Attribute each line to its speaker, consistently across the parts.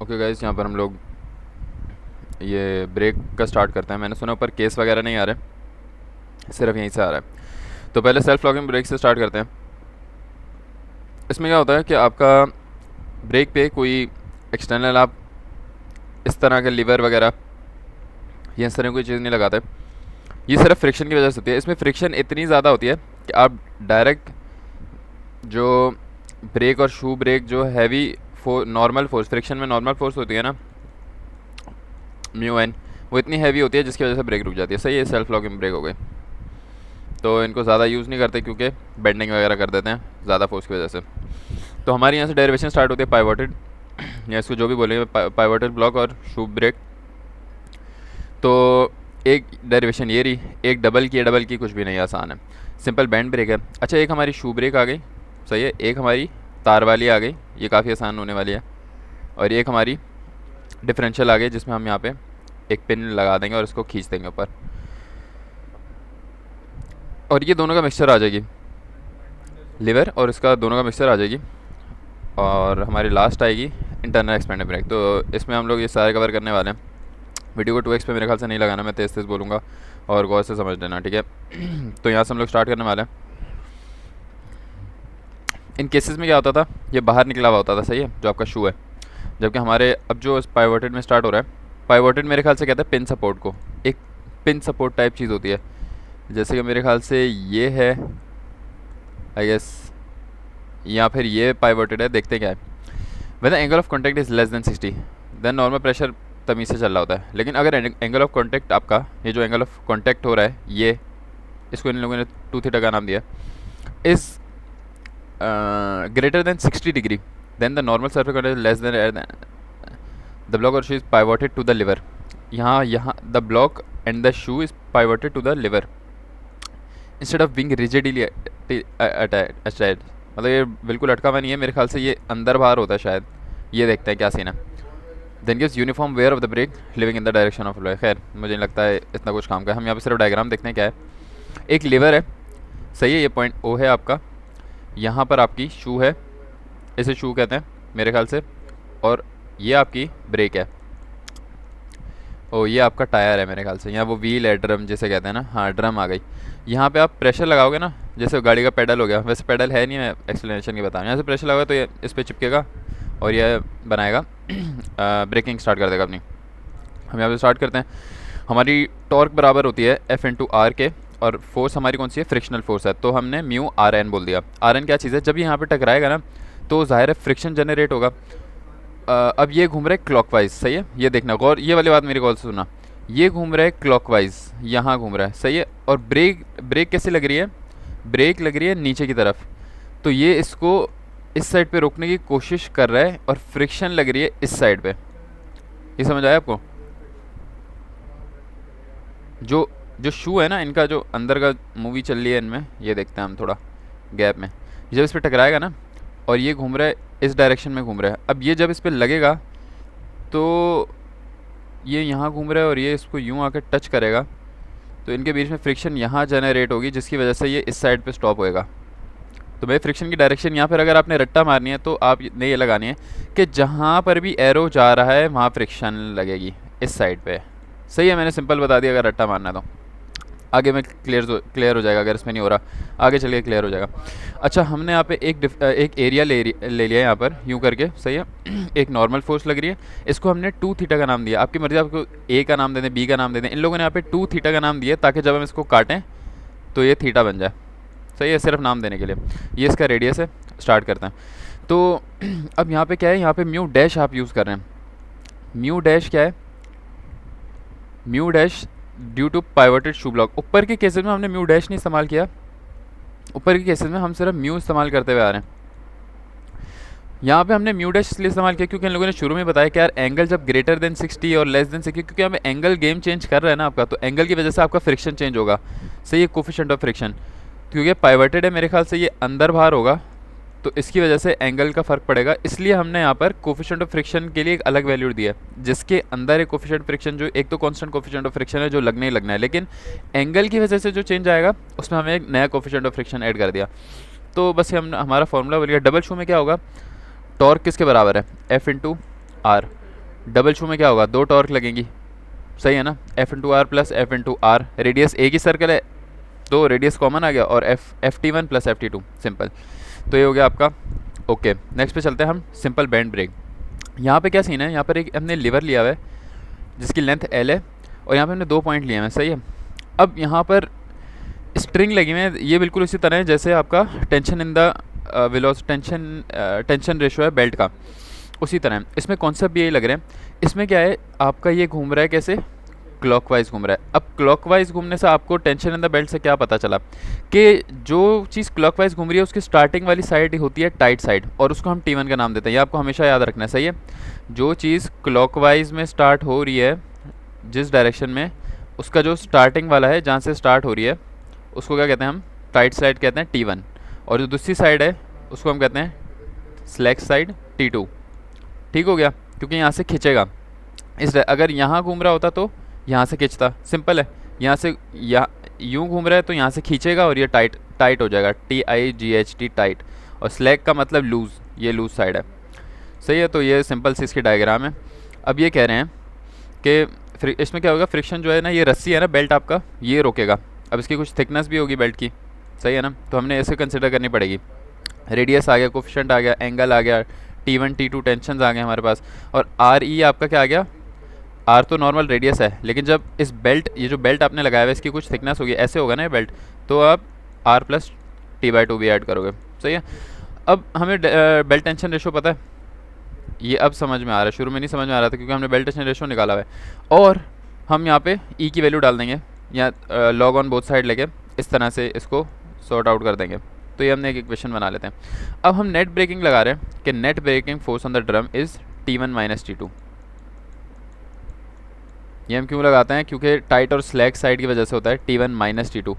Speaker 1: Okay guys, यहाँ पर हम लोग ये ब्रेक का स्टार्ट करते हैं। मैंने सुना ऊपर केस वगैरह नहीं आ रहे, सिर्फ यहीं से आ रहा है। तो पहले सेल्फ लॉकिंग ब्रेक से स्टार्ट करते हैं। इसमें क्या होता है कि आपका ब्रेक पे कोई एक्सटर्नल आप इस तरह के लीवर वगैरह या इस तरह की कोई चीज़ नहीं लगाते। ये सिर्फ फ्रिक्शन की वजह से होती है। इसमें फ्रिक्शन इतनी ज़्यादा होती है कि आप डायरेक्ट जो ब्रेक और शू ब्रेक जो हैवी नॉर्मल फोर्स, फ्रिक्शन में नॉर्मल फोर्स होती है ना, म्यू एन, वो इतनी हैवी होती है जिसकी वजह से ब्रेक रुक जाती है। सही है, सेल्फ लॉकिंग ब्रेक हो गई। तो इनको ज़्यादा यूज़ नहीं करते क्योंकि बेंडिंग वगैरह कर देते हैं ज़्यादा फोर्स की वजह से। तो हमारी यहाँ से डेरिवेशन स्टार्ट होती है पाइवोटेड, या इसको जो भी बोलेंगे, पाइवोटेड ब्लॉक और शू ब्रेक। तो एक डेरिवेशन ये रही, एक डबल की है, डबल की कुछ भी नहीं, आसान है, सिंपल बैंड ब्रेक है। अच्छा, एक हमारी शू ब्रेक आ गई, सही है, एक हमारी तार वाली आ गई, ये काफ़ी आसान होने वाली है, और एक हमारी डिफरेंशियल आ गई जिसमें हम यहाँ पे एक पिन लगा देंगे और इसको खींच देंगे ऊपर, और ये दोनों का मिक्सचर आ जाएगी, लिवर और इसका दोनों का मिक्सचर आ जाएगी। और हमारी लास्ट आएगी इंटरनल एक्सपेंडेड ब्रेक। तो इसमें हम लोग ये सारे कवर करने वाले हैं। वीडियो को 2x पे मेरे ख्याल से नहीं लगाना, मैं तेज़ तेज़ बोलूँगा और गौर से समझ लेना, ठीक है। तो यहाँ से हम लोग स्टार्ट करने वाले हैं। इन केसेस में क्या होता था, ये बाहर निकला हुआ होता था, सही है, जो आपका शू है। जबकि हमारे अब जो पाइवोटेड में स्टार्ट हो रहा है, पाइवोटेड मेरे ख्याल से कहते हैं पिन सपोर्ट को, एक पिन सपोर्ट टाइप चीज़ होती है, जैसे कि मेरे ख्याल से ये है, आई गेस, या फिर ये पाइवोटेड है। देखते क्या है। When angle of contact is less than 60 then normal pressure तमीज़ से चल रहा होता है। लेकिन अगर एंगल ऑफ कॉन्टैक्ट आपका, ये जो एंगल ऑफ कॉन्टैक्ट हो रहा है, ये इसको इन लोगों ने 2 थीटा का नाम दिया, is greater than 60 degree than the normal surface contact less than the block और shoe is pivoted to the lever. यहाँ the block and the shoe is pivoted to the lever instead of being rigidly attached. मतलब ये बिल्कुल अटका हुआ नहीं है, मेरे ख्याल से ये अंदर बाहर होता है शायद। ये देखते हैं क्या सीन है। Then gives uniform wear of the brake living in the direction of flow. खैर, मुझे नहीं लगता है इतना कुछ काम का है। हम यहाँ पे सिर्फ डायग्राम देखते हैं क्या है। एक लीवर है, सही है, ये पॉइंट ओ है आपका, यहाँ पर आपकी शू है, इसे शू कहते हैं मेरे ख्याल से, और ये आपकी ब्रेक है। ओ, ये आपका टायर है मेरे ख्याल से, यहाँ वो व्हील है, ड्रम जिसे कहते हैं ना, हाँ ड्रम आ गई। यहाँ पे आप प्रेशर लगाओगे ना, जैसे गाड़ी का पेडल हो गया, वैसे पेडल है नहीं, मैं एक्सप्लेनेशन के बताऊँ। यहाँ से प्रेशर लगाओगे तो ये इस पर चिपकेगा और ये बनाएगा, ब्रेकिंग स्टार्ट कर देगा अपनी। हम यहाँ पे स्टार्ट करते हैं। हमारी टॉर्क बराबर होती है एफ इंटू आर के, और फोर्स हमारी कौन सी है, फ्रिक्शनल फोर्स है, तो हमने म्यू आर एन बोल दिया। आर एन क्या चीज़ है, जब ये यहाँ पे टकराएगा ना तो ज़ाहिर है फ्रिक्शन जनरेट होगा। अब ये घूम रहा है क्लॉकवाइज, सही है, ये देखना गौर, ये वाली बात मेरी गौर से सुनना, ये घूम रहा है क्लॉकवाइज, यहाँ घूम रहा है, सही है। और ब्रेक ब्रेक कैसे लग रही है, ब्रेक लग रही है नीचे की तरफ, तो ये इसको इस साइड पे रोकने की कोशिश कर रहा है, और फ्रिक्शन लग रही है इस साइड पे। ये समझ आया आपको? जो जो शू है ना, इनका जो अंदर का मूवी चल रही है इनमें, ये देखते हैं हम थोड़ा गैप में, जब इस पर टकराएगा ना और ये घूम रहा है इस डायरेक्शन में घूम रहा है, अब ये जब इस पर लगेगा तो ये यहाँ घूम रहा है और ये इसको यूँ आकर टच करेगा, तो इनके बीच में फ्रिक्शन यहाँ जनरेट होगी, जिसकी वजह से ये इस साइड पे स्टॉप होएगा। तो भाई फ्रिक्शन की डायरेक्शन यहाँ पर अगर आपने रट्टा मारनी है तो आप ने ये लगानी है कि जहाँ पर भी एरो जा रहा है वहाँ फ्रिक्शन लगेगी इस साइड पे। सही है, मैंने सिंपल बता दिया अगर रट्टा मारना है तो। आगे में क्लियर हो जाएगा, अगर इसमें नहीं हो रहा आगे चलिए क्लियर हो जाएगा। अच्छा, हमने यहाँ पे एक एरिया ले लिया यहाँ पर यूँ करके, सही है। एक नॉर्मल फोर्स लग रही है, इसको हमने 2 थीटा का नाम दिया। आपकी मर्जी, आपको ए का नाम दे दें, बी का नाम दे दें। इन लोगों ने यहाँ पे 2 थीटा का नाम दिया ताकि जब हम इसको काटें तो ये थीटा बन जाए, सही है, सिर्फ नाम देने के लिए। ये इसका रेडियस है। स्टार्ट करते हैं। तो अब यहाँ पे क्या है, यहाँ पे म्यू डैश आप यूज़ कर रहे हैं। म्यू डैश क्या है, mu dash due to pivoted shoe block. ऊपर के केसेस में हमने म्यू डैश नहीं इस्तेमाल किया, ऊपर के केसेस में हम सिर्फ म्यू इस्तेमाल करते हुए आ रहे हैं। यहाँ पे हमने म्यू डैश इसलिए इस्तेमाल किया क्योंकि इन लोगों ने शुरू में बताया कि यार एंगल जब ग्रेटर देन 60 और लेस देन 60, क्योंकि हमें एंगल गेम चेंज कर रहा है ना आपका, तो एंगल की वजह से आपका फ्रिक्शन चेंज होगा, सही है, कोफिशिएंट ऑफ फ्रिक्शन। क्योंकि पाइवोटेड है, मेरे ख्याल से ये अंदर बाहर होगा, तो इसकी वजह से एंगल का फ़र्क पड़ेगा। इसलिए हमने यहाँ पर कोफिशिएंट ऑफ फ्रिक्शन के लिए एक अलग वैल्यू दिया है, जिसके अंदर एक कोफिशिएंट फ्रिक्शन, जो एक तो कांस्टेंट कोफिशिएंट ऑफ फ्रिक्शन है जो लगने ही लगना है, लेकिन एंगल की वजह से जो चेंज आएगा उसमें हमें एक नया कोफिशिएंट ऑफ फ्रिक्शन ऐड कर दिया। तो बस हम हमारा फॉर्मूला बन गया। डबल शू में क्या होगा, टॉर्क किसके बराबर है, F into R. Double shoe में क्या होगा, 2 टॉर्क लगेंगी, सही है ना, F into R plus F into R, radius एक ही सर्कल है, तो रेडियस कॉमन आ गया, और F T one plus F T two, simple. तो ये हो गया आपका। ओके, नेक्स्ट पे चलते हैं हम, सिंपल बैंड ब्रेक। यहाँ पे क्या सीन है, यहाँ पर एक हमने लीवर लिया हुआ है जिसकी लेंथ एल है, और यहाँ पे हमने 2 पॉइंट लिए हैं, सही है। अब यहाँ पर स्ट्रिंग लगी हुई है, ये बिल्कुल उसी तरह है जैसे आपका tension in the tension ratio है बेल्ट का, उसी तरह है। इसमें कॉन्सेप्ट भी यही लग रहे हैं। इसमें क्या है, आपका ये घूम रहा है कैसे, क्लॉकवाइज घूम रहा है। अब क्लॉकवाइज घूमने से आपको टेंशन इन द बेल्ट से क्या पता चला कि जो चीज़ क्लॉकवाइज घूम रही है उसकी स्टार्टिंग वाली साइड होती है टाइट साइड, और उसको हम T1 का नाम देते हैं। ये आपको हमेशा याद रखना है, सही है। जो चीज़ क्लॉकवाइज में स्टार्ट हो रही है जिस डायरेक्शन में, उसका जो स्टार्टिंग वाला है जहाँ से स्टार्ट हो रही है, उसको क्या कहते हैं हम, टाइट साइड कहते हैं T1, और जो दूसरी साइड है उसको हम कहते हैं स्लैक साइड T2। ठीक हो गया, क्योंकि यहाँ से खींचेगा, अगर यहाँ घूम रहा होता तो यहाँ से खींचता, सिंपल है। यहाँ से यूँ घूम रहा है तो यहाँ से खींचेगा और ये टाइट हो जाएगा, TIGHT टाइट, और स्लैक का मतलब लूज़, ये लूज़ साइड है, सही है। तो ये सिंपल सी इसकी डायग्राम है। अब ये कह रहे हैं कि इसमें क्या होगा, फ्रिक्शन जो है ना, ये रस्सी है ना बेल्ट आपका, ये रोकेगा। अब इसकी कुछ थिकनेस भी होगी बेल्ट की, सही है ना, तो हमने ऐसे कंसिडर करनी पड़ेगी। रेडियस आ गया, कोफिशिएंट आ गया, एंगल आ गया, T1 T2 टेंशन आ गए हमारे पास, और RE आपका क्या आ गया, आर तो नॉर्मल रेडियस है, लेकिन जब इस बेल्ट, ये जो बेल्ट आपने लगाया हुआ है इसकी कुछ थिकनेस होगी, ऐसे होगा ना ये बेल्ट, तो आप R प्लस T/2 भी ऐड करोगे, सही है। अब हमें बेल्ट टेंशन रेशो पता है, ये अब समझ में आ रहा है, शुरू में नहीं समझ में आ रहा था क्योंकि हमने बेल्ट टेंशन रेशो निकाला हुआ है। और हम यहाँ पे E की वैल्यू डाल देंगे, या लॉग ऑन बोथ साइड लेके इस तरह से इसको सॉर्ट आउट कर देंगे। तो ये हमने एक इक्वेशन बना लेते हैं। अब हम नेट ब्रेकिंग लगा रहे हैं कि net braking force on the drum is T1 minus T2। ये हम क्यों लगाते हैं, क्योंकि टाइट और स्लैक साइड की वजह से होता है T1 minus T2।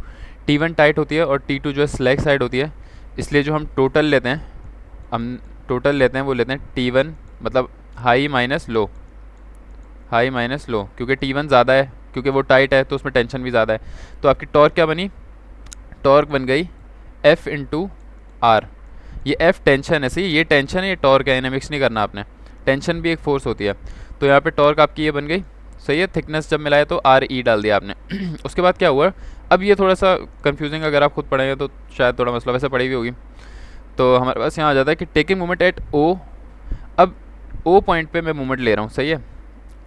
Speaker 1: T1 tight होती है और T2 जो है स्लैक साइड होती है, इसलिए जो हम टोटल लेते हैं, वो लेते हैं T1 मतलब high minus low, high minus low, क्योंकि T1 ज़्यादा है, क्योंकि वो टाइट है तो उसमें टेंशन भी ज़्यादा है। तो आपकी टॉर्क क्या बनी, टॉर्क बन गई F इंटू आर। ये F टेंशन है, सही, ये टेंशन है, ये टॉर्क है, इन्हें मिक्स नहीं करना आपने, टेंशन भी एक फोर्स होती है। तो यहाँ पे टॉर्क आपकी ये बन गई, सही है। थिकनेस जब मिलाया तो RE डाल दिया आपने। उसके बाद क्या हुआ, अब ये थोड़ा सा कंफ्यूजिंग, अगर आप खुद पढ़ेंगे तो शायद थोड़ा मसला, वैसे पढ़ी भी होगी। तो हमारे पास यहाँ आ जाता है कि टेकिंग मूवमेंट एट O। अब O पॉइंट पे मैं मूवमेंट ले रहा हूँ, सही है।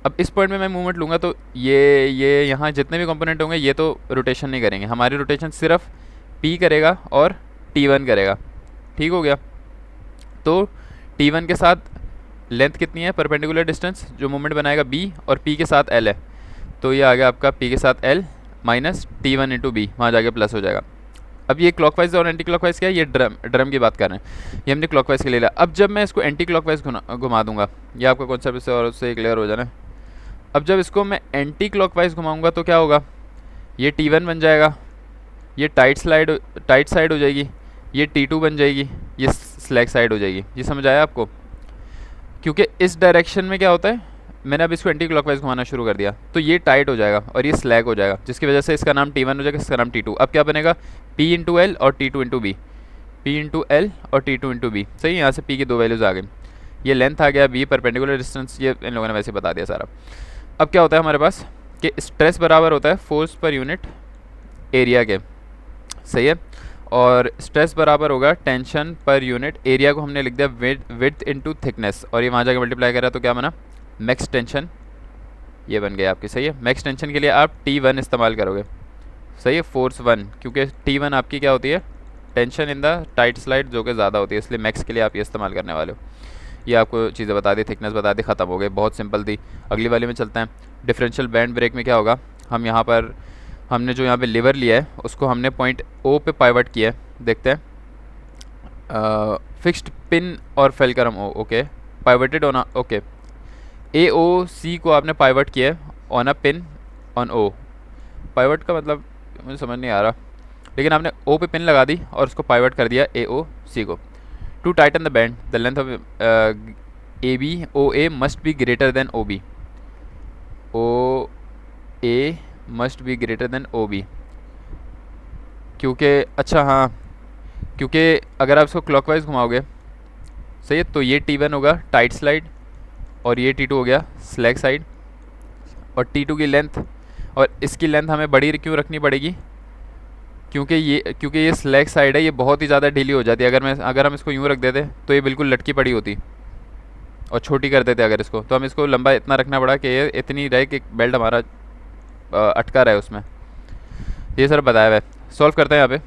Speaker 1: अब इस पॉइंट में मैं मूवमेंट लूँगा तो ये यहाँ जितने भी कंपोनेंट होंगे ये तो रोटेशन नहीं करेंगे, हमारी रोटेशन सिर्फ P करेगा और T1 करेगा। ठीक हो गया। तो T1 के साथ लेंथ कितनी है, परपेंडिकुलर डिस्टेंस जो मूवमेंट बनाएगा B, और P के साथ L है, तो ये आ गया आपका P के साथ L minus T1 into B, वहाँ जाके प्लस हो जाएगा। अब ये क्लॉकवाइज और एंटी क्लॉकवाइज क्या है, ये ड्रम की बात कर रहे हैं, ये हमने क्लॉकवाइज के ले लिया। अब जब मैं इसको एंटी क्लॉकवाइज घुमा दूंगा, ये आपका कॉन्सेप्ट इससे और उससे क्लियर हो जाना। अब जब इसको मैं एंटी क्लॉकवाइज घुमाऊंगा तो क्या होगा, ये T1 बन जाएगा, ये टाइट साइड हो जाएगी, ये T2 बन जाएगी, ये स्लैक साइड हो जाएगी। ये समझ आया आपको, क्योंकि इस डायरेक्शन में क्या होता है, मैंने अब इसको एंटी क्लॉकवाइज घुमाना शुरू कर दिया तो ये टाइट हो जाएगा और ये स्लैक हो जाएगा, जिसकी वजह से इसका नाम T1 हो जाएगा, इसका नाम T2। अब क्या बनेगा, P इंटू एल और T2 into B, P into L और T2 इंटू बी, सही। यहाँ से P की 2 वैल्यूज़ आ गई, ये लेंथ आ गया, B परपेंडिकुलर डिस्टेंस, ये इन लोगों ने वैसे बता दिया सारा। अब क्या होता है हमारे पास कि स्ट्रेस बराबर होता है फोर्स पर यूनिट एरिया के, सही है, और स्ट्रेस बराबर होगा टेंशन पर यूनिट एरिया को हमने लिख दिया विड्थ इनटू थिकनेस, और ये वहाँ जाके मल्टीप्लाई करा तो क्या बना, मैक्स टेंशन, ये बन गया आपकी, सही है। मैक्स टेंशन के लिए आप T1 इस्तेमाल करोगे, सही है, फोर्स 1, क्योंकि T1 आपकी क्या होती है, tension in the tight slide जो कि ज़्यादा होती है, इसलिए मैक्स के लिए आप ये इस्तेमाल करने वाले हो। ये आपको चीज़ें बता दी, थिकनेस बता दी, ख़त्म हो गई, बहुत सिंपल थी। अगली वाली में चलते हैं। डिफरेंशियल बैंड ब्रेक में क्या होगा, हम यहाँ पर हमने जो यहाँ पे लीवर लिया है उसको हमने पॉइंट O पे पाइवट किया है, देखते हैं। फिक्स्ड पिन और fulcrum O, okay, pivoted on, okay, AOC को आपने पाइवट किया है on a pin on O। Pivot का मतलब मुझे समझ नहीं आ रहा, लेकिन आपने O पे पिन लगा दी और उसको पाइवट कर दिया AOC को। To tighten the band the length of AB OA must be greater than OB, OA must be greater than OB, क्योंकि अच्छा हाँ, क्योंकि अगर आप इसको क्लॉकवाइज घुमाओगे, सही है, तो ये T1 होगा टाइट स्लाइड और ये T2 हो गया स्लैग साइड, और T2 की लेंथ, और इसकी लेंथ हमें बड़ी क्यों रखनी पड़ेगी, क्योंकि ये स्लैग साइड है, ये बहुत ही ज़्यादा ढीली हो जाती है। अगर हम इसको यूँ रख देते तो ये बिल्कुल लटकी पड़ी होती, और छोटी कर देते अगर इसको, तो हम इसको लंबा इतना रखना पड़ा कि ये इतनी रहे कि बेल्ट हमारा अटका रहे उसमें। ये सर बताया हुआ है। सॉल्व करते हैं यहाँ पे।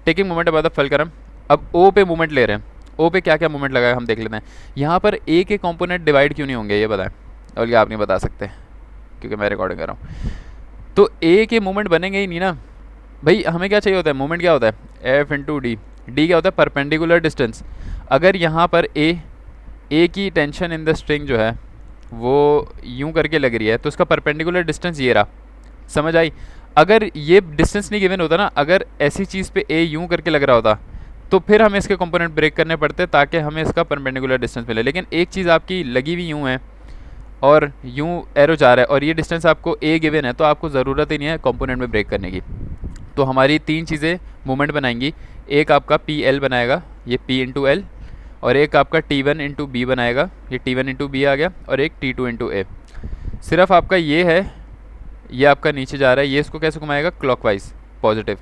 Speaker 1: Taking moment about the fulcrum. अब ओ पे मूवमेंट ले रहे हैं, ओ पे क्या क्या मूवमेंट लगा है हम देख लेते हैं। यहाँ पर ए के कंपोनेंट डिवाइड क्यों नहीं होंगे ये बताएं, और ये आप नहीं बता सकते क्योंकि मैं रिकॉर्डिंग कर रहा हूँ। तो ए के मूवमेंट बनेंगे ही नहीं ना भाई। हमें क्या चाहिए होता है, मूवमेंट क्या होता है, एफ इंटू डी। डी क्या होता है, परपेंडिकुलर डिस्टेंस। अगर यहाँ पर ए की टेंशन इन द स्ट्रिंग जो है वो यूं करके लग रही है, तो उसका परपेंडिकुलर डिस्टेंस ये रहा, समझ आई। अगर ये डिस्टेंस नहीं गिवन होता ना, अगर ऐसी चीज़ पे ए यूं करके लग रहा होता, तो फिर हमें इसके कंपोनेंट ब्रेक करने पड़ते ताकि हमें इसका परपेंडिकुलर डिस्टेंस मिले। लेकिन एक चीज़ आपकी लगी हुई यूँ है और यूँ एरो जा रहा है, और ये डिस्टेंस आपको ए गिवन है, तो आपको ज़रूरत ही नहीं है कंपोनेंट में ब्रेक करने की। तो हमारी तीन चीज़ें मूवमेंट बनाएंगी। एक आपका पी एल बनाएगा, ये पी इंटू एल, और एक आपका टी वन इंटू बी बनाएगा, ये टी वन इंटू बी आ गया, और एक टी टू इंटू ए। सिर्फ आपका ये है, ये आपका नीचे जा रहा है, ये इसको कैसे घुमाएगा, क्लॉकवाइज पॉजिटिव।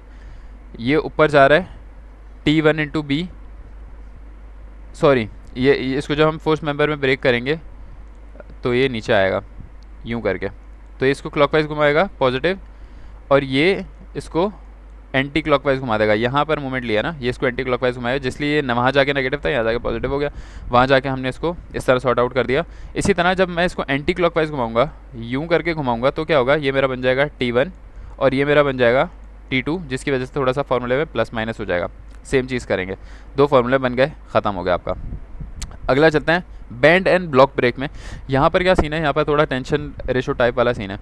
Speaker 1: ये ऊपर जा रहा है T one into B, sorry ये इसको जब हम फोर्स मेंबर में ब्रेक करेंगे तो ये नीचे आएगा यूं करके, तो ये इसको क्लॉकवाइज घुमाएगा पॉजिटिव, और ये इसको एंटी क्लॉकवाइज घुमा देगा। यहाँ पर मूवमेंट लिया ना, ये इसको एंटी क्लॉकवाइज घुमाएगा, जिसलिए ये वहाँ जाके नेगेटिव था, यहाँ जाके पॉजिटिव हो गया। वहाँ जाके हमने इसको इस तरह सॉर्ट आउट कर दिया। इसी तरह जब मैं इसको एंटी क्लॉकवाइज घुमाऊंगा, यूँ करके घुमाऊंगा, तो क्या होगा, ये मेरा बन जाएगा T1 और ये मेरा बन जाएगा T2, जिसकी वजह से थोड़ा सा फार्मूले में प्लस माइनस हो जाएगा। सेम चीज़ करेंगे, दो फार्मूले बन गए, ख़त्म हो गया आपका। अगला चलते हैं बैंड एंड ब्लॉक ब्रेक में। यहाँ पर क्या सीन है, यहाँ पर थोड़ा टेंशन रेशो टाइप वाला सीन है।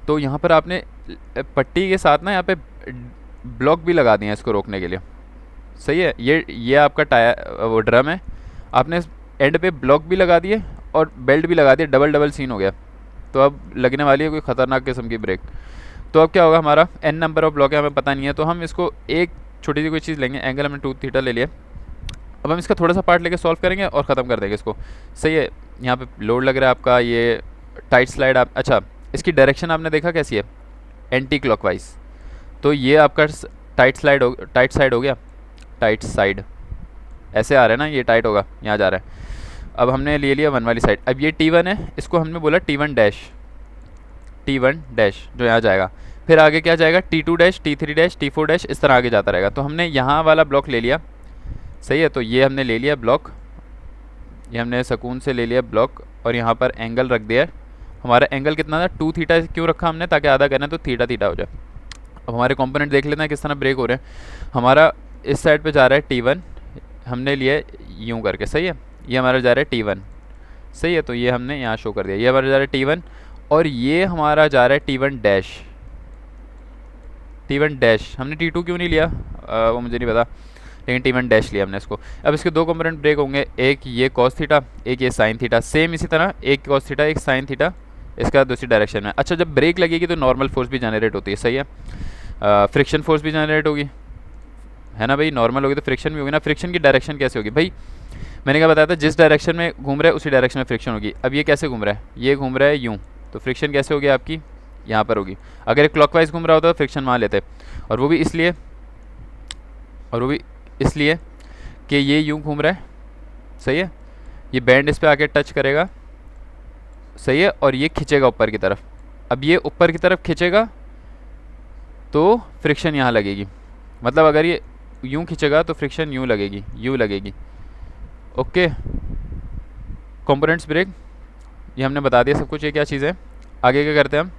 Speaker 1: तो यहाँ पर आपने पट्टी के साथ ना यहाँ पे ब्लॉक भी लगा दिए हैं इसको रोकने के लिए, सही है। ये आपका टायर वो ड्रम है, आपने एंड पे ब्लॉक भी लगा दिए और बेल्ट भी लगा दिए, डबल डबल सीन हो गया। तो अब लगने वाली है कोई ख़तरनाक किस्म की ब्रेक। तो अब क्या होगा, हमारा n नंबर ऑफ ब्लॉक है, हमें पता नहीं है, तो हम इसको एक छोटी सी कोई चीज़ लेंगे, एंगल हमने 2 थीटा ले लिया। अब हम इसका थोड़ा सा पार्ट लेके सॉल्व करेंगे और ख़त्म कर देंगे इसको, सही है। यहाँ पे लोड लग रहा है आपका, ये टाइट स्लाइड आप, अच्छा इसकी डायरेक्शन आपने देखा कैसी है, एंटी क्लॉकवाइज। तो ये आपका टाइट साइड हो गया, टाइट साइड ऐसे आ रहा है ना, ये टाइट होगा, यहाँ जा रहा है। अब हमने ले लिया वन वाली साइड। अब ये T1 है, इसको हमने बोला T1 डैश जो यहाँ जाएगा। फिर आगे क्या जाएगा, T2 dash, T3 dash, T4 dash, इस तरह आगे जाता रहेगा। तो हमने यहाँ वाला ब्लॉक ले लिया, सही है। तो ये हमने ले लिया ब्लॉक, ये हमने सुकून से ले लिया ब्लॉक, और यहाँ पर एंगल रख दिया। हमारा एंगल कितना था, 2 थीटा क्यों रखा हमने, ताकि आधा करना है तो थीटा थीटा हो जाए। अब हमारे कंपोनेंट देख लेते हैं किस तरह ब्रेक हो रहे हैं। हमारा इस साइड पे जा रहा है T1, हमने लिया यूं करके, सही है। ये हमारा जा रहा है T1, सही है। तो ये हमने यहाँ शो कर दिया, ये हमारा जा रहा है T1, और ये हमारा जा रहा है T1 डैश। हमने T2 क्यों नहीं लिया वो मुझे नहीं पता, लेकिन T1 डैश लिया हमने इसको। अब इसके दो कंपोनेंट ब्रेक होंगे, एक ये कॉस थीटा, एक ये साइन थीटा। सेम इसी तरह एक कॉस थीटा, एक साइन थीटा, इसका दूसरी डायरेक्शन में। अच्छा, जब ब्रेक लगेगी तो नॉर्मल फोर्स भी जनरेट होती है, सही है। फ्रिक्शन फोर्स भी जनरेट होगी, है ना भाई। नॉर्मल होगी तो फ्रिक्शन भी होगी ना। फ्रिक्शन की डायरेक्शन कैसे होगी भाई, मैंने क्या बताया था, जिस डायरेक्शन में घूम रहा है उसी डायरेक्शन में फ्रिक्शन होगी। अब ये कैसे घूम रहा है, ये घूम रहा है यूँ, तो फ्रिक्शन कैसे होगी आपकी, यहाँ पर होगी। अगर एक क्लॉकवाइज घूम रहा होता तो फ्रिक्शन वहाँ लेते, और वो भी इसलिए कि ये यूँ घूम रहा है, सही है। ये बैंड इस पर आके टच करेगा, सही है, और ये खींचेगा ऊपर की तरफ। अब ये ऊपर की तरफ खींचेगा तो फ्रिक्शन यहाँ लगेगी, मतलब अगर ये यूँ खींचेगा तो फ्रिक्शन यूँ लगेगी। ओके, कंपोनेंट्स ब्रेक ये हमने बता दिया सब कुछ, ये क्या चीज़ है। आगे क्या करते हैं हम,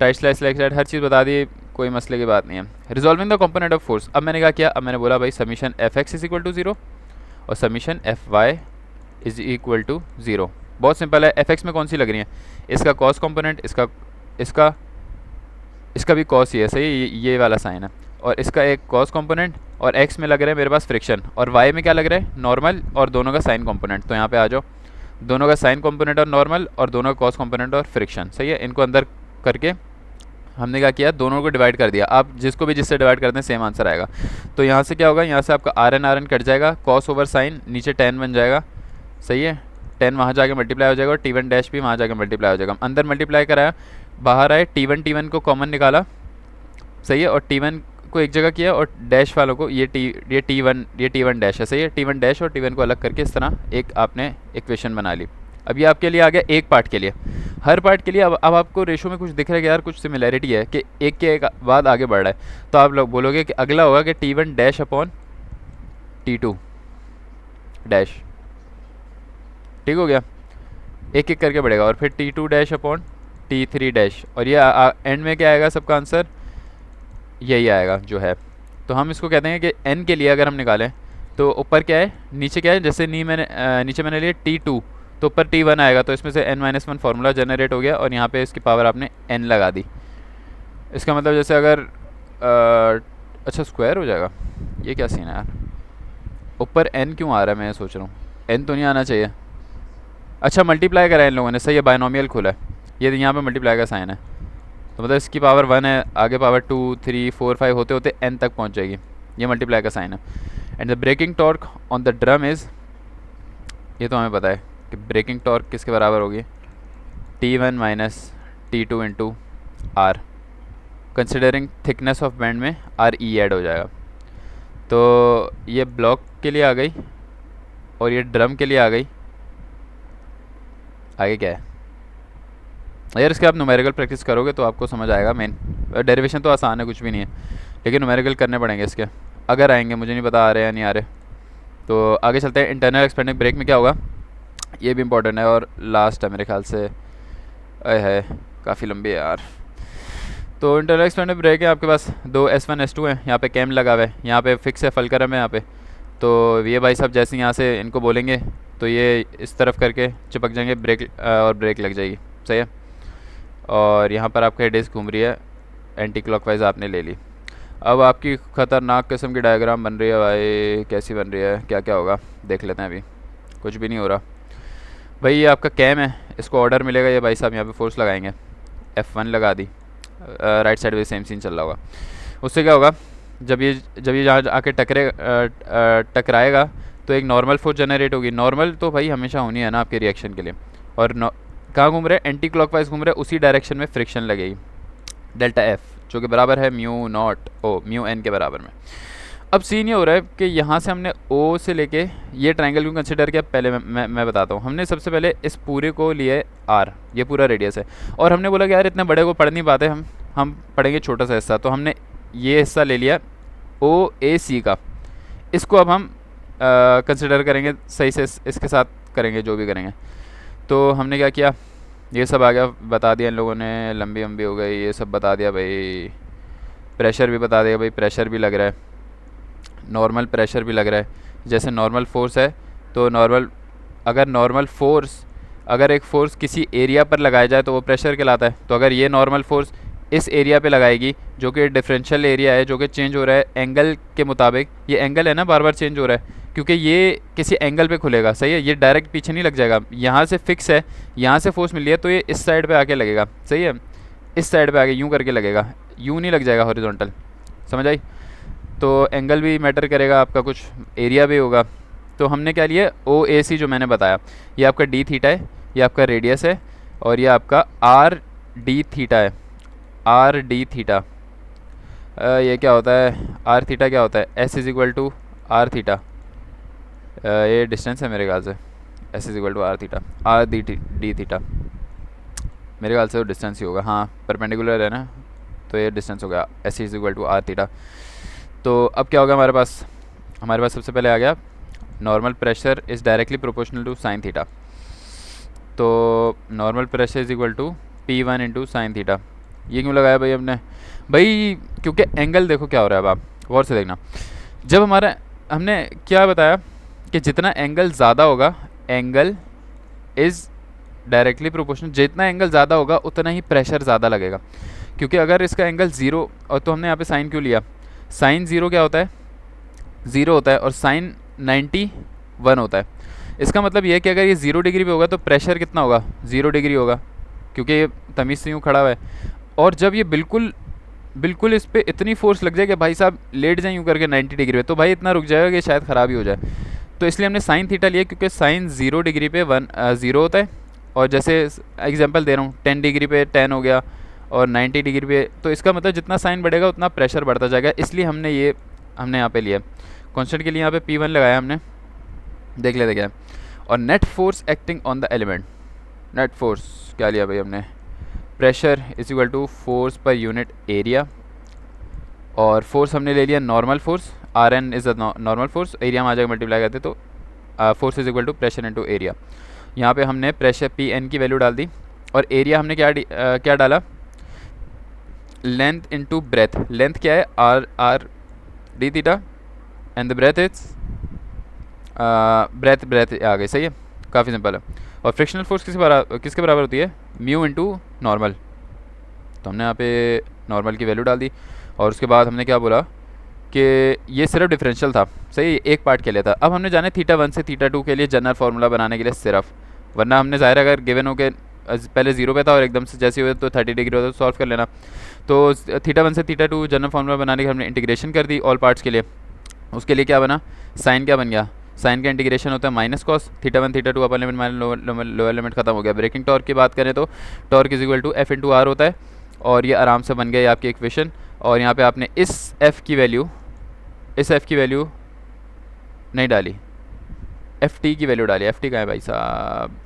Speaker 1: टाइट स्लाइड हर चीज़ बता दी, कोई मसले की बात नहीं है। Resolving the component of force. अब मैंने क्या किया, अब मैंने बोला भाई summation Fx is equal to 0 और summation Fy is equal to 0। बहुत सिंपल है। Fx में कौन सी लग रही है, इसका कॉस कंपोनेंट, इसका भी कॉस ही है, सही, ये वाला साइन है, और इसका एक कॉस कंपोनेंट, और x में लग रहा है मेरे पास फ्रिक्शन, और y में क्या लग रहा है, नॉर्मल, और दोनों का साइन कंपोनेंट। तो यहाँ पे आ जाओ, दोनों का साइन कंपोनेंट और नॉर्मल, और दोनों का कॉस कंपोनेंट और फ्रिक्शन, सही है। इनको अंदर करके हमने क्या किया, दोनों को डिवाइड कर दिया। आप जिसको भी जिससे डिवाइड करते हैं सेम आंसर आएगा। तो यहाँ से क्या होगा, यहाँ से आपका आर एन कट जाएगा, कॉस ओवर साइन, नीचे tan बन जाएगा, सही है। 10 वहाँ जाके मल्टीप्लाई हो जाएगा और T1 डैश भी वहाँ जाके मल्टीप्लाई हो जाएगा। अंदर मल्टीप्लाई कराया, बाहर आए, T1 को कॉमन निकाला, सही है, और T1 को एक जगह किया और डैश वालों को ये T1 डैश है, सही है। T1 डैश और T1 को अलग करके इस तरह एक आपने इक्वेशन बना ली। अब ये आपके लिए आ गया एक पार्ट के लिए। हर पार्ट के लिए अब आपको रेशो में कुछ दिख रहा है कि यार कुछ सिमिलैरिटी है कि एक के एक बाद आगे बढ़ रहा है, तो आप लोग बोलोगे कि अगला होगा कि T1 dash upon T2 dash, ठीक हो गया, एक एक करके बढ़ेगा, और फिर T2 dash upon T3 dash, और ये एंड में क्या आएगा, सबका आंसर यही आएगा जो है। तो हम इसको कहते हैं कि n के लिए अगर हम निकालें तो ऊपर क्या है, नीचे क्या है, जैसे नीचे मैंने लिया T2 तो ऊपर T1 आएगा, तो इसमें से n-1 फार्मूला जनरेट हो गया और यहाँ पे इसकी पावर आपने n लगा दी। इसका मतलब जैसे अगर अच्छा स्क्वायर हो जाएगा, ये क्या सीन है यार, ऊपर n क्यों आ रहा है, मैं सोच रहा हूँ n तो नहीं आना चाहिए। अच्छा मल्टीप्लाई करा है इन लोगों ने, सही है, बायनोमियल खुला है, ये यहाँ पे मल्टीप्लाई का साइन है, तो मतलब इसकी पावर 1 है, आगे पावर 2 3 4 5 होते होते n तक पहुँच जाएगी, ये मल्टीप्लाई का साइन है। And the braking torque on the drum is, ये तो हमें पता है कि ब्रेकिंग टॉर्क किसके बराबर होगी, T1 minus T2 into R, considering thickness of band में आर ई ऐड हो जाएगा। तो ये ब्लॉक के लिए आ गई और ये ड्रम के लिए आ गई। आगे क्या है यार, इसके आप न्यूमेरिकल प्रैक्टिस करोगे तो आपको समझ आएगा। मेन डेरिवेशन तो आसान है, कुछ भी नहीं है, लेकिन न्यूमेरिकल करने पड़ेंगे इसके, अगर आएंगे, मुझे नहीं पता आ रहे हैं या नहीं आ रहे। तो आगे चलते हैं। इंटरनल एक्सपेंडिंग ब्रेक में क्या होगा, ये भी इंपॉर्टेंट है और लास्ट है मेरे ख्याल से, है काफ़ी लंबी है यार। तो इंटरनल एक्सपेंडिंग ब्रेक है आपके पास, दो S1 S2 है, यहाँ पे कैम लगा हुआ है, यहाँ पे फिक्स है फलकरम है यहाँ पे। तो ये भाई साहब जैसे यहाँ से इनको बोलेंगे तो ये इस तरफ करके चिपक जाएंगे, ब्रेक और ब्रेक लग जाएगी, सही है। और यहाँ पर आपका डिस्क घूम रही है, एंटी क्लॉकवाइज आपने ले ली। अब आपकी ख़तरनाक किस्म की डायग्राम बन रही है भाई, कैसी बन रही है, क्या क्या होगा देख लेते हैं। अभी कुछ भी नहीं हो रहा भाई, ये आपका कैम है, इसको ऑर्डर मिलेगा, ये भाई साहब यहाँ पे फोर्स लगाएंगे, F1 लगा दी, राइट साइड में सेम सीन चल रहा होगा। उससे क्या होगा, जब ये जहाँ आके टकराएगा तो एक नॉर्मल फोर्स जनरेट होगी। नॉर्मल तो भाई हमेशा होनी है ना आपके रिएक्शन के लिए, और कहाँ घूम रहे हैं, एंटी क्लॉकवाइज घूम रहे हैं, उसी डायरेक्शन में फ्रिक्शन लगेगी, डेल्टा एफ, जो कि बराबर है म्यू एन के बराबर में। अब सीन ये हो रहा है कि यहाँ से हमने ओ से लेके ये ट्रायंगल क्यों कंसिडर किया, पहले मैं बताता हूँ। हमने सबसे पहले इस पूरे को लिए आर, ये पूरा रेडियस है, और हमने बोला कि यार इतने बड़े को पढ़ नहीं पाते हम पढ़ेंगे छोटा सा हिस्सा, तो हमने ये हिस्सा ले लिया ओ ए सी का। इसको अब हम कंसिडर करेंगे सही से, इसके साथ करेंगे जो भी करेंगे। तो हमने क्या किया, ये सब आ गया, बता दिया इन लोगों ने, लंबी लंबी हो गई, ये सब बता दिया भाई, प्रेशर भी बता दिया भाई, प्रेशर भी लग रहा है, नॉर्मल प्रेशर भी लग रहा है। जैसे नॉर्मल फोर्स है तो अगर एक फ़ोर्स किसी एरिया पर लगाया जाए तो वो प्रेशर कहलाता है। तो अगर ये नॉर्मल फोर्स इस एरिया पे लगाएगी, जो कि डिफरेंशियल एरिया है, जो कि चेंज हो रहा है एंगल के मुताबिक, ये एंगल है ना बार बार चेंज हो रहा है, क्योंकि ये किसी एंगल पे खुलेगा, सही है, ये डायरेक्ट पीछे नहीं लग जाएगा, यहाँ से फिक्स है, यहाँ से फोर्स मिल रही है तो ये इस साइड पे आके लगेगा, सही है, इस साइड पे आके यूँ करके लगेगा, यूँ नहीं लग जाएगा हॉरिजॉन्टल, समझ आई। तो एंगल भी मैटर करेगा, आपका कुछ एरिया भी होगा। तो हमने क्या लिया, ओ ए सी जो मैंने बताया, ये आपका डी थीटा है, ये आपका रेडियस है, और ये आपका आर डी थीटा है, आर डी थीटा। ये क्या होता है, आर थीटा क्या होता है, S is equal to R theta, ये डिस्टेंस है मेरे ख्याल से, S is equal to R theta, R D theta, मेरे ख्याल से वो डिस्टेंस ही होगा, हाँ परपेंडिकुलर है ना, तो ये डिस्टेंस होगा, S is equal to R theta. तो अब क्या होगा हमारे पास सबसे पहले आ गया normal pressure is directly proportional to sine theta. तो normal pressure is equal to P1 into sine theta. ये क्यों लगाया भाई हमने, भाई क्योंकि एंगल देखो क्या हो रहा है, अब आप गौर से देखना, जब हमने क्या बताया कि जितना एंगल ज़्यादा होगा, एंगल इज़ डायरेक्टली प्रोपोर्शनल, जितना एंगल ज़्यादा होगा उतना ही प्रेशर ज़्यादा लगेगा। क्योंकि अगर इसका एंगल ज़ीरो, और तो हमने यहाँ पे साइन क्यों लिया, साइन ज़ीरो क्या होता है, ज़ीरो होता है, और साइन 91 होता है। इसका मतलब ये है कि अगर ये 0 डिग्री पे होगा तो प्रेशर कितना होगा, 0 डिग्री होगा, क्योंकि ये तमीज़ से यूँ खड़ा हुआ है। और जब ये बिल्कुल इस पर इतनी फोर्स लग जाए कि भाई साहब लेट जाए यूँ करके 90 डिग्री पे, तो भाई इतना रुक जाएगा कि शायद ख़राब ही हो जाए। तो इसलिए हमने साइन थीटा लिया क्योंकि साइन 0 डिग्री पे 0 होता है, और जैसे एग्जांपल दे रहा हूँ 10 डिग्री पे 10 हो गया और 90 डिग्री पे, तो इसका मतलब जितना साइन बढ़ेगा उतना प्रेशर बढ़ता जाएगा, इसलिए हमने यहाँ पे लिया। कांस्टेंट के लिए यहाँ पे P1 लगाया हमने, देख लेते क्या है। और net force acting on the element, net force क्या लिया भाई हमने, pressure is equal to force per unit area, और फोर्स हमने ले लिया normal force, Rn is a normal force, area में आ जाएगा मल्टीप्लाई करते तो force is equal to pressure into area. यहाँ पे हमने प्रेशर Pn की वैल्यू डाल दी, और एरिया हमने क्या डाला, लेंथ इनटू ब्रेथ। लेंथ क्या है, r d theta, and the breadth is breadth आ गई, सही है, काफ़ी सिंपल है। और फ्रिक्शनल फोर्स किसके बराबर होती है, म्यू इंटू नॉर्मल, तो हमने यहाँ पे नॉर्मल की वैल्यू डाल दी। और उसके बाद हमने क्या बोला कि ये सिर्फ डिफरेंशियल था, सही, एक पार्ट के लिए था। अब हमने जाने θ1 से θ2 के लिए जनरल फार्मूला बनाने के लिए सिर्फ, वरना हमने ज़ाहिर अगर गिवन हो के पहले 0 पे था और एकदम से जैसे हुए तो 30 डिग्री होता तो सॉल्व कर लेना। तो θ1 से θ2 जनरल फार्मूला बनाने के हमने इंटीग्रेशन कर दी ऑल पार्ट्स के लिए। उसके लिए क्या बना, साइन क्या बन गया, साइन का इंटीग्रेशन होता है minus cos θ1 θ2 upper limit minus lower limit खत्म हो गया। ब्रेकिंग टॉर्क की बात करें तो torque is equal to F into R होता है, और ये आराम से बन गया आपकी इक्वेशन। और यहाँ पे आपने इस F की वैल्यू नहीं डाली, FT की वैल्यू डाली। FT कहाँ है भाई साहब,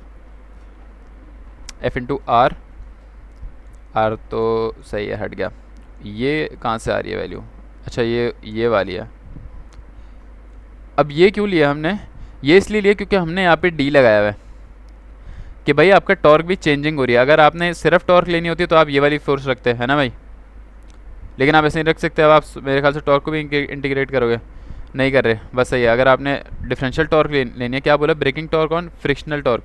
Speaker 1: F इंटू आर तो सही है, हट गया। ये कहाँ से आ रही है वैल्यू, अच्छा ये वाली है। अब ये क्यों लिया हमने, ये इसलिए लिया क्योंकि हमने यहाँ पे D लगाया हुआ है कि भाई आपका टॉर्क भी चेंजिंग हो रही है। अगर आपने सिर्फ टॉर्क लेनी होती तो आप ये वाली फोर्स रखते हैं ना भाई, लेकिन आप ऐसे नहीं रख सकते। अब आप मेरे ख्याल से टॉर्क को भी इंटीग्रेट करोगे, नहीं कर रहे, बस सही है। अगर आपने डिफरेंशियल टॉर्क लेनी है, क्या बोला, braking torque on frictional torque,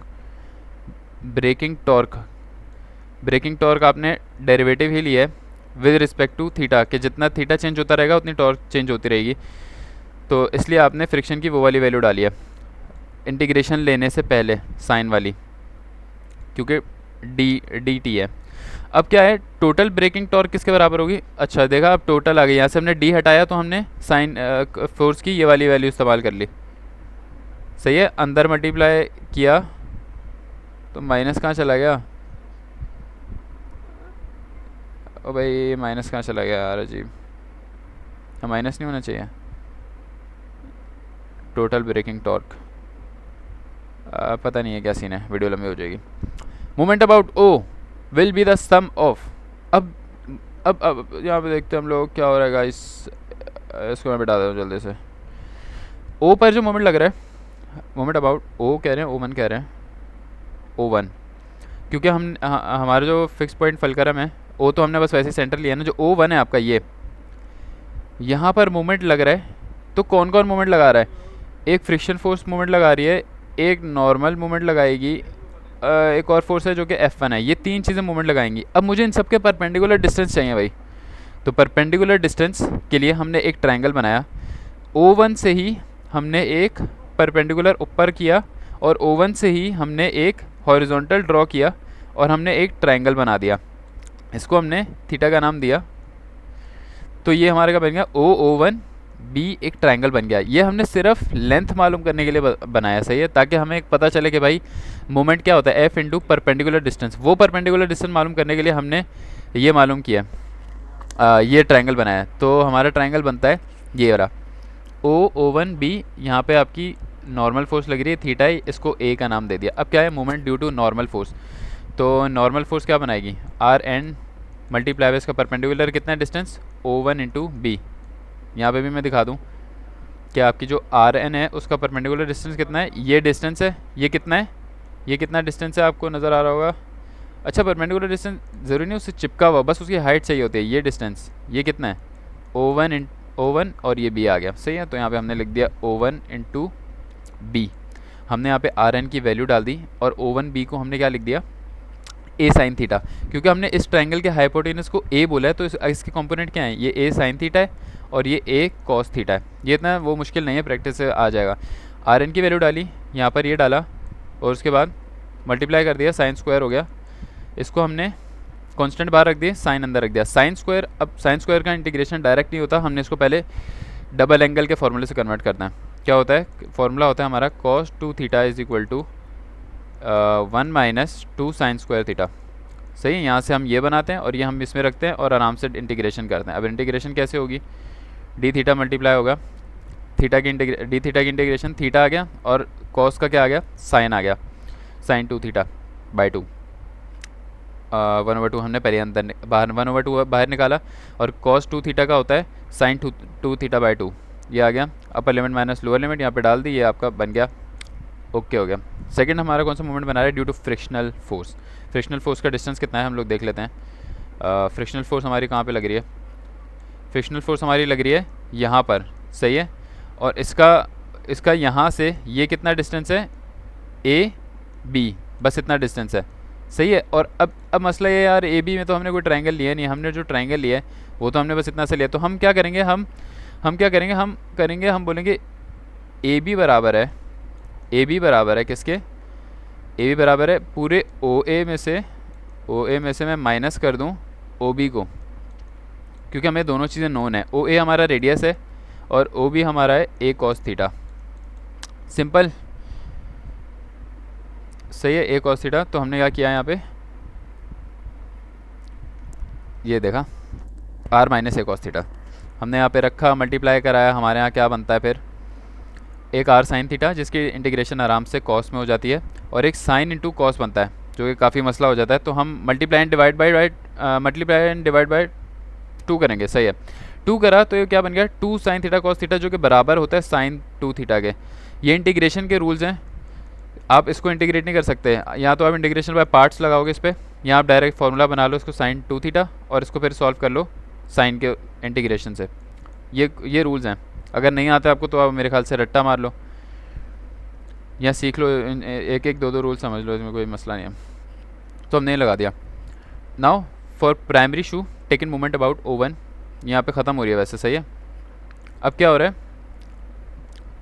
Speaker 1: braking torque आपने डेरिवेटिव ही लिया है विद रिस्पेक्ट टू थीटा, कि जितना थीटा चेंज होता रहेगा उतनी टॉर्क चेंज होती रहेगी। तो इसलिए आपने फ्रिक्शन की वो वाली वैल्यू डाली है इंटीग्रेशन लेने से पहले, साइन वाली, क्योंकि डी टी है। अब क्या है, टोटल ब्रेकिंग टॉर्क किसके बराबर होगी, अच्छा देखा अब टोटल आ गई, यहाँ से हमने डी हटाया तो हमने साइन फोर्स की ये वाली वैल्यू इस्तेमाल कर ली, सही है। अंदर मल्टीप्लाई किया तो माइनस कहाँ चला गया, ओ भाई माइनस कहाँ चला गया यार, अजीब, माइनस नहीं होना चाहिए। टोटल ब्रेकिंग टॉर्क पता नहीं है क्या सीन है, वीडियो लंबी हो जाएगी। Moment about O will be the sum of, अब यहाँ पे देखते हैं हम लोग क्या हो रहा है गाइस, इसको मैं बता देता हूँ जल्दी से। ओ पर जो मोमेंट लग रहा है, मोमेंट अबाउट ओ कह रहे हैं, O1 कह रहे हैं, O1, क्योंकि हमारा जो फिक्स पॉइंट फलक्रम है, O तो हमने बस वैसे ही सेंटर लिया ना, जो O1 है आपका, ये यहाँ पर मोमेंट लग रहा है। तो कौन कौन मोमेंट लगा रहा है, एक फ्रिक्शन फोर्स मोमेंट लगा रही है, एक नॉर्मल मोमेंट लगाएगी, एक और फोर्स है जो कि F1 है, ये तीन चीज़ें मोमेंट लगाएंगी। अब मुझे इन सब के परपेंडिकुलर डिस्टेंस चाहिए भाई, तो परपेंडिकुलर डिस्टेंस के लिए हमने एक ट्रायंगल बनाया। O1 से ही हमने एक परपेंडिकुलर ऊपर किया, और O1 से ही हमने एक हॉरिजॉन्टल ड्रॉ किया, और हमने एक ट्रायंगल बना दिया, इसको हमने थीटा का नाम दिया। तो ये हमारे का बन गया OO1 B, एक ट्रायंगल बन गया। ये हमने सिर्फ लेंथ मालूम करने के लिए बनाया, सही है, ताकि हमें पता चले कि भाई मोमेंट क्या होता है, F इंटू परपेंडिकुलर डिस्टेंस। वो परपेंडिकुलर डिस्टेंस मालूम करने के लिए हमने ये मालूम किया, ये ट्रायंगल बनाया। तो हमारा ट्रायंगल बनता है ये वाला OO1 B। यहाँ पे आपकी नॉर्मल फोर्स लग रही है थीटा, इसको A का नाम दे दिया। अब क्या है, moment due to normal force, तो नॉर्मल फोर्स क्या बनाएगी, R एंड मल्टीप्लाई इसका परपेंडिकुलर कितना है डिस्टेंस, O1 इंटू B। यहाँ पे भी मैं दिखा दूँ कि आपकी जो Rn है उसका परपेंडिकुलर डिस्टेंस कितना है, ये डिस्टेंस है, ये कितना है, ये कितना डिस्टेंस है आपको नज़र आ रहा होगा। अच्छा परपेंडिकुलर डिस्टेंस ज़रूरी नहीं उससे चिपका हुआ, बस उसकी हाइट चाहिए होती है। ये डिस्टेंस ये कितना है, O1 और ये B आ गया, सही है। तो यहाँ पे हमने लिख दिया O1 इंटू B। हमने यहाँ पे Rn की वैल्यू डाल दी, और O1 B को हमने क्या लिख दिया, A साइन थीटा, क्योंकि हमने इस ट्रायंगल के हाइपोटेनस को A बोला है, तो इसके कंपोनेंट क्या है, ये A साइन थीटा है और ये A कॉस थीटा है। ये इतना वो मुश्किल नहीं है, प्रैक्टिस से आ जाएगा। Rn की वैल्यू डाली, यहाँ पर ये डाला, और उसके बाद मल्टीप्लाई कर दिया, साइन स्क्वायर हो गया। इसको हमने कांस्टेंट बाहर रख दिया, साइन अंदर रख दिया, साइन स्क्वायर। अब साइन स्क्वायर का इंटीग्रेशन डायरेक्ट नहीं होता, हमने इसको पहले डबल एंगल के फॉर्मूले से कन्वर्ट करना है। क्या होता है, फॉर्मूला होता है हमारा cos 2 theta is equal to 1 minus 2 sine square theta. सही है, यहाँ से हम ये बनाते हैं और ये हम इसमें रखते हैं और आराम से इंटीग्रेशन करते हैं। अब इंटीग्रेशन कैसे होगी, डी थीटा मल्टीप्लाई होगा थीटा की डी थीटा की इंटीग्रेशन, थीटा आ गया और कॉस का क्या आ गया, साइन आ गया, साइन 2 थीटा बाई 2। 1/2 हमने पहले अंदर बाहर 1/2 बाहर निकाला और cos 2 थीटा का होता है sin 2 थीटा बाई 2। ये आ गया, अपर लिमिट माइनस लोअर लिमिट यहाँ पे डाल दी, ये आपका बन गया, ओके हो गया। सेकंड हमारा कौन सा मूवमेंट बना रहा है, due to frictional force. Frictional force का डिस्टेंस कितना है हम लोग देख लेते हैं। फ्रिक्शनल फोर्स हमारी कहाँ पे लग रही है, फ्रिक्शनल फोर्स हमारी लग रही है यहाँ पर, सही है। और इसका यहाँ से ये कितना डिस्टेंस है, ए बी, बस इतना डिस्टेंस है, सही है। और अब मसला ये यार, ए बी में तो हमने कोई ट्रायंगल लिया नहीं, हमने जो ट्रायंगल लिया है वो तो हमने बस इतना से लिया। तो हम क्या करेंगे, हम क्या करेंगे, हम बोलेंगे ए बी बराबर है, ए बी बराबर है किसके, ए बी बराबर है पूरे ओ ए में से मैं माइनस कर दूं ओ बी को, क्योंकि हमें दोनों चीज़ें नोन है। ओ ए हमारा रेडियस है और ओ बी हमारा है ए कॉस थीटा, सिंपल, सही है, ए कॉस थीटा। तो हमने क्या किया यहाँ पे, ये देखा R minus A cos theta हमने यहाँ पे रखा, मल्टीप्लाई कराया, हमारे यहाँ क्या बनता है फिर, एक आर साइन थीटा जिसकी इंटीग्रेशन आराम से कॉस में हो जाती है, और एक साइन इंटू कॉस बनता है जो कि काफ़ी मसला हो जाता है। तो हम मल्टीप्लाई एंड डिवाइड बाई 2 करेंगे, सही है। 2 करा तो ये क्या बन गया, 2 साइन थीटा कॉस थीटा, जो कि बराबर होता है साइन 2 थीटा के। ये इंटीग्रेशन के रूल्स हैं, आप इसको इंटीग्रेट नहीं कर सकते, या तो आप इंटीग्रेशन बाय पार्ट्स लगाओगे इस पर, या आप डायरेक्ट फार्मूला बना लो इसको साइन 2 थीटा और इसको फिर सॉल्व कर लो साइन के इंटीग्रेशन से। ये रूल्स हैं, अगर नहीं आता आपको तो आप मेरे ख्याल से रट्टा मार लो या सीख लो, एक एक दो रूल समझ लो, इसमें कोई मसला नहीं है। तो हमने लगा दिया। Now for primary shoe taken moment about O1, यहाँ पे ख़त्म हो रही है वैसे, सही है। अब क्या हो रहा है,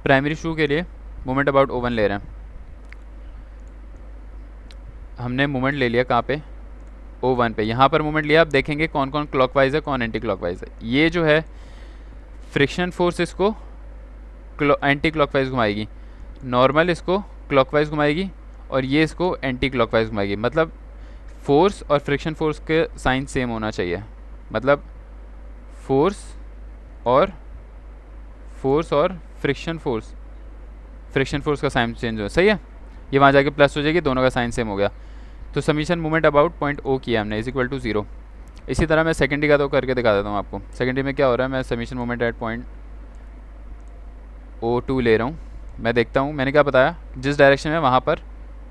Speaker 1: प्राइमरी शू के लिए मोमेंट अबाउट O1 ले रहे हैं, हमने मोमेंट ले लिया कहाँ पे, O1 पे। यहाँ पर मोमेंट लिया, आप देखेंगे कौन कौन क्लॉकवाइज है कौन एंटी क्लॉकवाइज है। ये जो है फ्रिक्शन फोर्स इसको एंटी क्लॉकवाइज घुमाएगी, नॉर्मल इसको क्लॉकवाइज घुमाएगी, और ये इसको एंटी क्लॉकवाइज घुमाएगी। मतलब फोर्स और फ्रिक्शन फोर्स के साइन सेम होना चाहिए, मतलब फोर्स और फ्रिक्शन फोर्स का साइन चेंज हो, सही है। ये वहाँ जाके प्लस हो जाएगी, दोनों का साइन सेम हो गया। तो summation movement about point O किया हमने, इज इक्वल टू 0। इसी तरह मैं सेकेंडरी का तो करके दिखा देता हूँ आपको। सेकेंडरी में क्या हो रहा है, मैं summation movement at point O2 ले रहा हूँ। मैं देखता हूँ, मैंने क्या बताया, जिस डायरेक्शन में वहाँ पर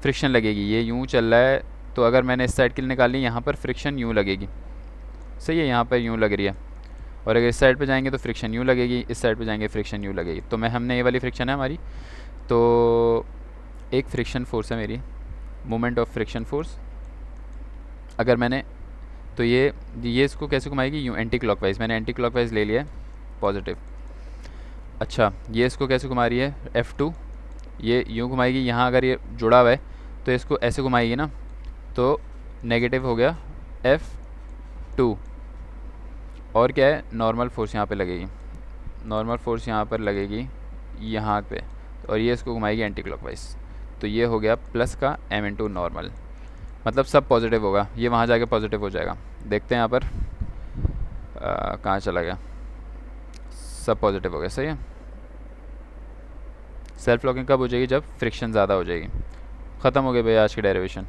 Speaker 1: फ्रिक्शन लगेगी, ये यूँ चल रहा है, तो अगर मैंने इस साइड के लिए निकाली, यहाँ पर फ्रिक्शन यूँ लगेगी, सही है, यहाँ पर यूँ लग रही है। और अगर इस साइड पे जाएंगे तो फ्रिक्शन यूँ लगेगी, इस साइड पे जाएंगे फ्रिक्शन यूँ लगेगी। तो हमने ये वाली फ्रिक्शन है हमारी, तो एक फ्रिक्शन फोर्स है मेरी, मोमेंट ऑफ फ्रिक्शन फोर्स। अगर मैंने, तो ये इसको कैसे घुमाएगी, यूँ एंटी क्लॉकवाइज, मैंने एंटी क्लॉकवाइज ले लिया है, पॉजिटिव। अच्छा, ये इसको कैसे घुमा रही है, F2, ये यूँ घुमाएगी, यहाँ अगर ये जुड़ा हुआ है तो इसको ऐसे घुमाएगी ना, तो नेगेटिव हो गया F2। और क्या है, नॉर्मल फोर्स यहाँ पे लगेगी, नॉर्मल फोर्स यहाँ पर लगेगी यहाँ पे, और ये इसको घुमाएगी एंटी क्लॉकवाइज। तो ये हो गया प्लस का m इंटू नॉर्मल, मतलब सब पॉजिटिव होगा, ये वहाँ जाके पॉजिटिव हो जाएगा। देखते हैं यहाँ पर कहाँ चला गया, सब पॉजिटिव हो गया, सही है। सेल्फ लॉकिंग कब हो जाएगी, जब फ्रिक्शन ज़्यादा हो जाएगी। ख़त्म हो गई भैया आज की डेरिवेशन।